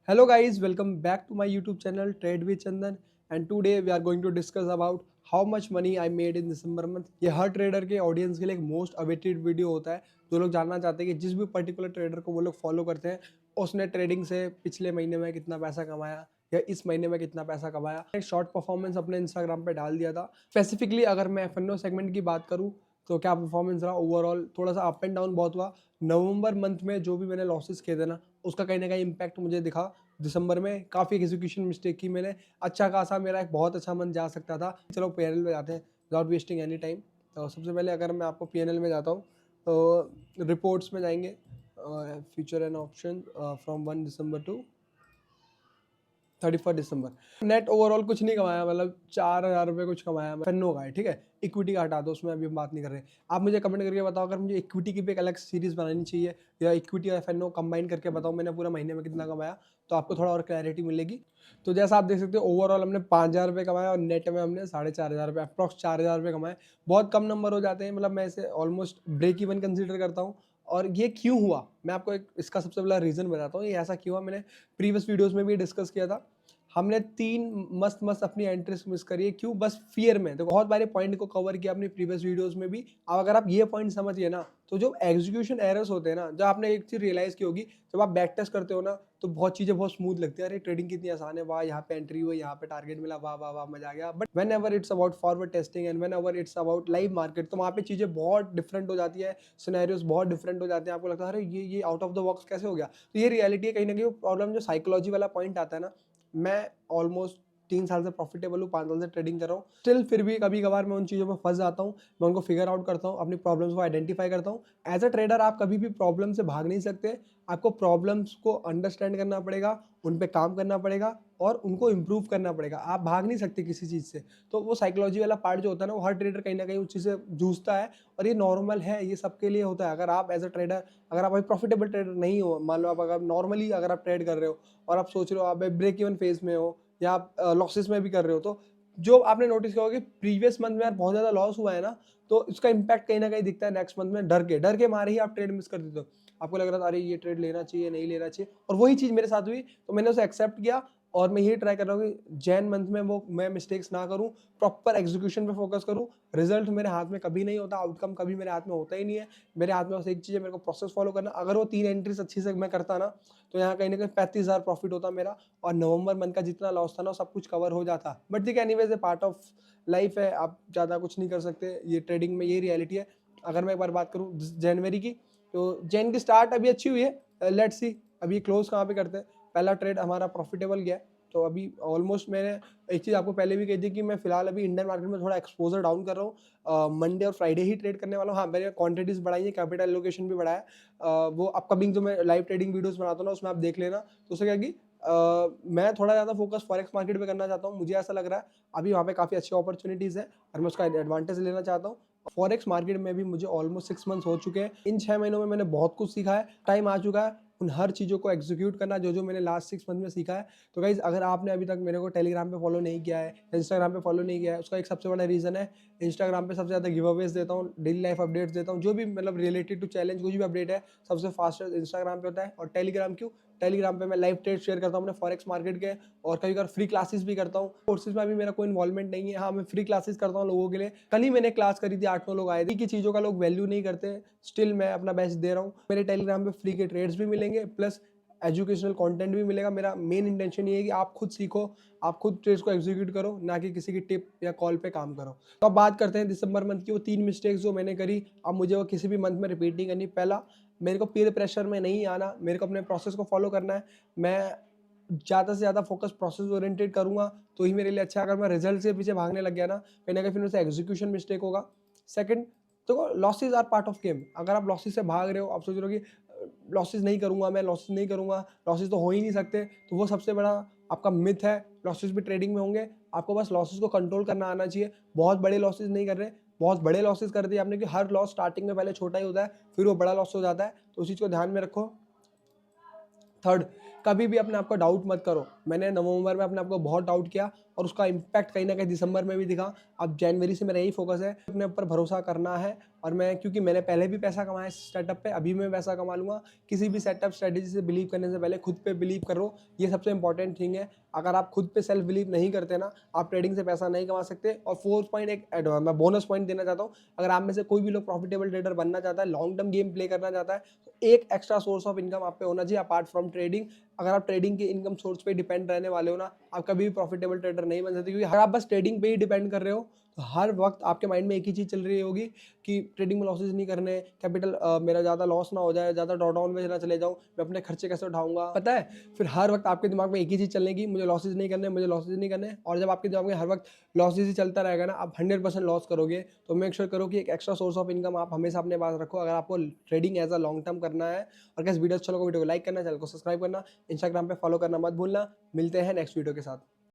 Hello guys, welcome back to my YouTube channel Trade with Chandan and today we are going to discuss about how much money I made in December month. ये हर trader के audience के लिए एक most awaited video होता है जो लोग जानना चाहते हैं कि जिस भी पर्टिकुलर ट्रेडर को वो लोग फॉलो करते हैं उसने ट्रेडिंग से पिछले महीने में कितना पैसा कमाया या इस महीने में कितना पैसा कमाया। एक शॉर्ट परफॉर्मेंस अपने इंस्टाग्राम पे डाल दिया था। स्पेसिफिकली अगर मैं एफ सेगमेंट की बात करूँ तो क्या परफॉर्मेंस रहा, ओवरऑल थोड़ा सा अप एंड डाउन बहुत हुआ। नवंबर मंथ में जो भी मैंने लॉसेस किए थे ना उसका कहीं ना कहीं इम्पैक्ट मुझे दिखा। दिसंबर में काफ़ी एग्जीक्यूशन मिस्टेक की मैंने, अच्छा खासा मेरा एक बहुत अच्छा मंथ जा सकता था। चलो पीएनएल में जाते हैं विदाउट वेस्टिंग एनी टाइम। तो सबसे पहले अगर मैं आपको पीएनएल में जाता हूँ तो रिपोर्ट्स में जाएंगे, future and option from 1 December to 31 December. Net overall कुछ नहीं कमाया, मतलब 4,000 रुपये कुछ कमाया फेनो का है, ठीक है। इक्विटी का हटा दो, उसमें अभी हम बात नहीं कर रहे। आप मुझे कमेंट करके बताओ अगर मुझे इक्विटी की भी एक अलग सीरीज बनानी चाहिए या इक्विटी और फेनो कंबाइन करके बताओ मैंने पूरा महीने में कितना कमाया, तो आपको थोड़ा और क्लैरिटी मिलेगी। तो जैसा आप देख सकते हो ओवरऑल हमने 5,000 रुपये कमाया और नेट में हमने 4,500 रुपये, अप्रॉक्स 4,000 रुपये कमाए। बहुत कम नंबर हो जाते हैं, मतलब मैं इसे ऑलमोस्ट ब्रेक इवन कंसिडर करता हूँ। और ये क्यों हुआ मैं आपको एक इसका सबसे बड़ा रीज़न बताता हूँ। ये ऐसा क्यों हुआ, मैंने प्रीवियस वीडियोज़ में भी डिस्कस किया था। हमने 3 मस्त मस्त अपनी एंट्रीज मिस करी है, क्यों? बस फियर में। तो बहुत बारे पॉइंट को कवर किया अपनी प्रीवियस वीडियोस में भी। अब अगर आप ये पॉइंट समझिए ना, तो जो एग्जीक्यूशन एरर्स होते हैं ना, जब आपने एक चीज रियलाइज की होगी, जब आप बैक टेस्ट करते हो ना तो बहुत चीजें बहुत स्मूथ लगती है। अरे ट्रेडिंग कितनी आसान है, वाह यहाँ पे एंट्री हुई, यहाँ पे टारगेट मिला, वाह वाह वाह मजा आ गया। But when ever its about forward testing and when ever its about live market, तो वहाँ पे चीजें बहुत डिफरेंट हो जाती है, सिनेरियोस बहुत डिफरेंट हो जाते हैं। आपको लगता है अरे ये आउट ऑफ द बॉक्स कैसे हो गया। तो ये रियलिटी है कहीं ना कहीं। प्रॉब्लम जो साइकोलॉजी वाला पॉइंट आता है ना, मैं ऑलमोस्ट 3 साल से प्रॉफिटेबल हूँ, 5 साल से ट्रेडिंग कर रहा हूँ। स्टिल फिर भी कभी कभार मैं उन चीज़ों में फंस जाता हूँ। मैं उनको फिगर आउट करता हूँ, अपनी प्रॉब्लम्स को आइडेंटिफाई करता हूँ। एज अ ट्रेडर आप कभी भी प्रॉब्लम से भाग नहीं सकते। आपको प्रॉब्लम्स को अंडरस्टैंड करना पड़ेगा, उन पे काम करना पड़ेगा और उनको इम्प्रूव करना पड़ेगा। आप भाग नहीं सकते किसी चीज़ से। तो वो साइकोलॉजी वाला पार्ट जो होता है ना, वो हर ट्रेडर कहीं ना कहीं उस चीज़ से जूझता है और ये नॉर्मल है, ये सबके लिए होता है। अगर आप एज अ ट्रेडर, अगर आप अभी प्रॉफिटेबल ट्रेडर नहीं हो, मान लो आप अगर नॉर्मली अगर आप ट्रेड कर रहे हो और आप सोच रहे हो आप ब्रेक इवन फेज में हो या आप लॉसेस में भी कर रहे हो, तो जो आपने नोटिस किया होगा कि प्रीवियस मंथ में यार बहुत ज़्यादा लॉस हुआ है ना, तो इसका इम्पैक्ट कहीं ना कहीं दिखता है नेक्स्ट मंथ में। डर के मारे ही आप ट्रेड मिस कर देते हो। आपको लग रहा था अरे ये ट्रेड लेना चाहिए, नहीं लेना चाहिए, और वही चीज़ मेरे साथ हुई। तो मैंने उसे एक्सेप्ट किया और मैं यही ट्राई कर रहा हूँ कि जैन मंथ में वो मैं मिस्टेक्स ना करूँ, प्रॉपर एग्जीक्यूशन पे फोकस करूँ। रिजल्ट मेरे हाथ में कभी नहीं होता, आउटकम कभी मेरे हाथ में होता ही नहीं है। मेरे हाथ में बस एक चीज़ है, मेरे को प्रोसेस फॉलो करना। अगर वो 3 एंट्रीज अच्छी से मैं करता ना, तो यहाँ कहीं ना कहीं 35,000 प्रॉफिट होता मेरा और नवंबर मंथ का जितना लॉस था ना सब कुछ कवर हो जाता। बट ठीक है, anyways A part of life है, आप ज़्यादा कुछ नहीं कर सकते। ये ट्रेडिंग में ये रियलिटी है। अगर मैं एक बार बात करूँ जनवरी की, तो जैन की स्टार्ट अभी अच्छी हुई है। लेट्स सी अभी क्लोज कहाँ पे करते हैं। पहला ट्रेड हमारा प्रॉफिटेबल गया, तो अभी ऑलमोस्ट मैंने एक चीज़ आपको पहले भी कही थी कि मैं फिलहाल अभी इंडियन मार्केट में थोड़ा एक्सपोजर डाउन कर रहा हूँ। मंडे और फ्राइडे ही ट्रेड करने वाला हूँ। हाँ, मैंने क्वांटिटीज बढ़ाई है, कैपिटल एलोकेशन भी बढ़ाया है। वो अपकमिंग जो मैं लाइव ट्रेडिंग वीडियोस बनाता हूँ ना उसमें आप देख लेना। तो उससे क्या कि मैं थोड़ा ज़्यादा फोकस फॉरेक्स मार्केट पे करना चाहता हूँ। मुझे ऐसा लग रहा है अभी वहाँ पे काफ़ी अच्छी अपॉर्चुनिटीज़ है और मैं उसका एडवांटेज लेना चाहता हूँ। फॉरेक्स मार्केट में भी मुझे ऑलमोस्ट 6 मंथ्स हो चुके हैं। इन 6 महीनों में मैंने बहुत कुछ सीखा है। टाइम आ चुका है उन हर चीज़ों को एग्जीक्यूट करना जो जो मैंने लास्ट 6 मंथ में सीखा है। तो गाइज अगर आपने अभी तक मेरे को टेलीग्राम पे फॉलो नहीं किया है, इंस्टाग्राम पे फॉलो नहीं किया है, उसका एक सबसे बड़ा रीज़न है इंस्टाग्राम पे सबसे ज़्यादा गिव अवेज देता हूँ, डेली लाइफ अपडेट्स देता हूँ। जो भी मतलब रिलेटेड टू चैलेंज कुछ भी अपडेट है सबसे फास्टेस्ट इंस्टाग्राम पे होता है। और टेलीग्राम क्यों? टेलीग्राम पे मैं लाइव ट्रेड शेयर करता हूँ अपने फॉरेक्स मार्केट के, और कभी कभी फ्री क्लासेस भी करता हूँ। कोर्सेज में अभी मेरा कोई इन्वॉल्वमेंट नहीं है। हाँ, मैं फ्री क्लासेस करता हूँ लोगों के लिए। कल ही मैंने क्लास करी थी, 8-9 लोग आए थे। की चीज़ों का लोग वैल्यू नहीं करते, स्टिल मैं अपना बेस्ट दे रहा हूँ। मेरे टेलीग्राम पे फ्री के ट्रेड्स भी मिलेंगे प्लस एजुकेशनल कंटेंट भी मिलेगा। मेरा मेन इंटेंशन ये है कि आप खुद सीखो, आप खुद ट्रेड्स को एग्जीक्यूट करो, ना कि किसी की टिप या कॉल पे काम करो। तो अब बात करते हैं दिसंबर मंथ की वो 3 मिस्टेक्स जो मैंने करी। अब मुझे वो किसी भी मंथ में रिपीट नहीं करनी। पहला, मेरे को पीयर प्रेशर में नहीं आना, मेरे को अपने प्रोसेस को फॉलो करना है। मैं ज़्यादा से ज़्यादा फोकस प्रोसेस ओरिएंटेड करूँगा तो ही मेरे लिए अच्छा है। अगर मैं रिजल्ट से पीछे भागने लग गया ना, कहीं ना कहीं फिर मेरे से एग्जीक्यूशन मिस्टेक होगा। सेकंड, देखो losses are part of game. अगर आप लॉसेज से भाग रहे हो, आप सोच रहे हो कि लॉसेज नहीं करूंगा, मैं लॉसेज नहीं करूंगा, लॉसेज तो हो ही नहीं सकते, तो वो सबसे बड़ा आपका मिथ है। लॉसेज भी ट्रेडिंग में होंगे, आपको बस लॉसेज को कंट्रोल करना आना चाहिए। बहुत बड़े लॉसेज नहीं कर रहे, बहुत बड़े लॉसेज कर दिए आपने कि हर लॉस स्टार्टिंग में पहले छोटा ही होता है फिर वो बड़ा लॉस हो जाता है, तो उस चीज़ को ध्यान में रखो। थर्ड, कभी भी अपने आप को डाउट मत करो। मैंने नवंबर में अपने आप को बहुत डाउट किया और उसका इम्पैक्ट कहीं ना कहीं दिसंबर में भी दिखा। अब जनवरी से मेरा यही फोकस है, अपने ऊपर भरोसा करना है। और मैं, क्योंकि मैंने पहले भी पैसा कमाया इस स्टार्टअप पे, अभी मैं पैसा कमा लूँगा। किसी भी सेटअप स्ट्रेटेजी से बिलीव करने से पहले खुद पे बिलीव करो, ये सबसे इंपॉर्टेंट थिंग है। अगर आप खुद पे सेल्फ बिलीव नहीं करते ना, आप ट्रेडिंग से पैसा नहीं कमा सकते। और फोर्थ पॉइंट, एक मैं बोनस पॉइंट देना चाहता हूँ, अगर आप में से कोई भी लोग प्रॉफिटेबल ट्रेडर बनना चाहता है, लॉन्ग टर्म गेम प्ले करना चाहता है, तो एक एक्स्ट्रा सोर्स ऑफ इनकम आप पे होना चाहिए अपार्ट फ्रॉम ट्रेडिंग। अगर आप ट्रेडिंग के इनकम सोर्स पे डिपेंड रहने वाले हो ना, आप कभी भी प्रॉफिटेबल ट्रेडर नहीं बन सकते। क्योंकि अगर आप बस ट्रेडिंग पे ही डिपेंड कर रहे हो, तो हर वक्त आपके माइंड में एक ही चीज़ चल रही होगी कि ट्रेडिंग में लॉसेज नहीं करने, कैपिटल मेरा ज़्यादा लॉस ना हो जाए, ज़्यादा ड्रॉडाउन में ना चले जाऊँ, मैं अपने खर्चे कैसे उठाऊंगा, पता है। फिर हर वक्त आपके दिमाग में एक ही चीज़ चलने की, मुझे लॉसेज नहीं करने, मुझे लॉसेज नहीं करने। और जब आपके दिमाग में हर वक्त लॉसेज ही चलता रहेगा ना, आप 100% लॉस करोगे। तो मेक श्योर करो कि एक एक्स्ट्रा सोर्स ऑफ इनकम आप हमेशा अपने पास रखो, अगर आपको trading as a long term करना है। और कैसे वीडियो अच्छा लगा, वीडियो को लाइक करना, चैनल को सब्सक्राइब करना, इंस्टाग्राम पे फॉलो करना मत भूलना। मिलते हैं नेक्स्ट वीडियो के साथ।